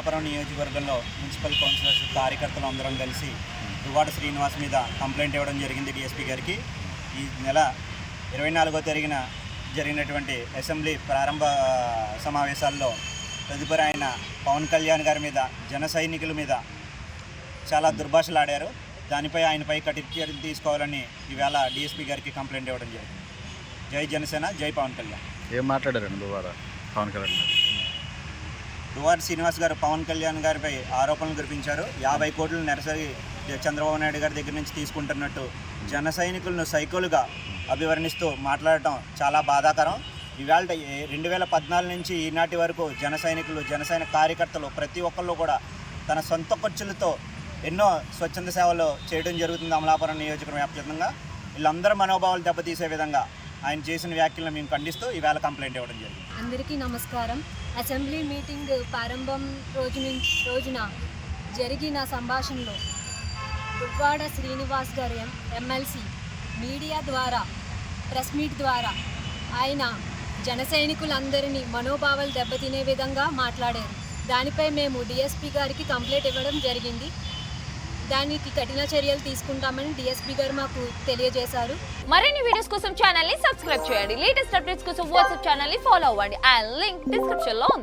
అమలాపురం నియోజకవర్గంలో municipal counsellors కార్యకర్తలు అందరం కలిసి దువ్వాడ శ్రీనివాస్ మీద కంప్లైంట్ ఇవ్వడం జరిగింది డిఎస్పీ గారికి. ఈ నెల 24వ తేదీన జరిగినటువంటి అసెంబ్లీ ప్రారంభ సమావేశాల్లో తదుపరి ఆయన పవన్ కళ్యాణ్ గారి మీద, జన సైనికుల మీద చాలా దుర్భాషలు ఆడారు. దానిపై ఆయనపై కఠిన చర్యలు తీసుకోవాలని ఈవేళ డిఎస్పీ గారికి కంప్లైంట్ ఇవ్వడం జరిగింది. జై జనసేన, జై పవన్ కళ్యాణ్. ఏం మాట్లాడారండి దువ్వాడ పవన్ కళ్యాణ్ గారు? దువ్వాడ శ్రీనివాస్ గారు పవన్ కళ్యాణ్ గారిపై ఆరోపణలు కురిపించారు. 50 కోట్లు నెరసరి చంద్రబాబు నాయుడు గారి దగ్గర నుంచి తీసుకుంటున్నట్టు జన సైనికులను సైకోలుగా అభివర్ణిస్తూ మాట్లాడటం చాలా బాధాకరం. ఇవాళ 2014 నుంచి ఈనాటి వరకు జన సైనికులు, జనసైనిక కార్యకర్తలు ప్రతి ఒక్కళ్ళు కూడా తన సొంత ఖర్చులతో ఎన్నో స్వచ్ఛంద సేవలు చేయడం జరుగుతుంది అమలాపురం నియోజకవర్గం వ్యాప్తంగా. వీళ్ళందరూ మనోభావాలు దెబ్బతీసే విధంగా ఆయన చేసిన వ్యాఖ్యలను మేము ఖండిస్తూ ఈవేళ కంప్లైంట్ ఇవ్వడం జరిగింది. అందరికీ నమస్కారం. అసెంబ్లీ మీటింగ్ ప్రారంభం రోజున జరిగిన సంభాషణలో దువ్వాడ శ్రీనివాస్ గారు ఎమ్మెల్సీ మీడియా ద్వారా, ప్రెస్ మీట్ ద్వారా ఆయన జన సైనికులందరినీ మనోభావాలు దెబ్బతినే విధంగా మాట్లాడారు. దానిపై మేము డిఎస్పీ గారికి కంప్లైంట్ ఇవ్వడం జరిగింది. దానికి కఠిన చర్యలు తీసుకుంటామని డిఎస్పీ గారు మాకు తెలియజేశారు. మరిన్ని వీడియోస్ కోసం ఛానల్ ని సబ్స్క్రైబ్ చేయండి. లేటెస్ట్ అప్డేట్స్ కోసం వాట్సాప్ ఛానల్ ని ఫాలో అవ్వండి. ఆ లింక్ డిస్క్రిప్షన్ లో ఉంది.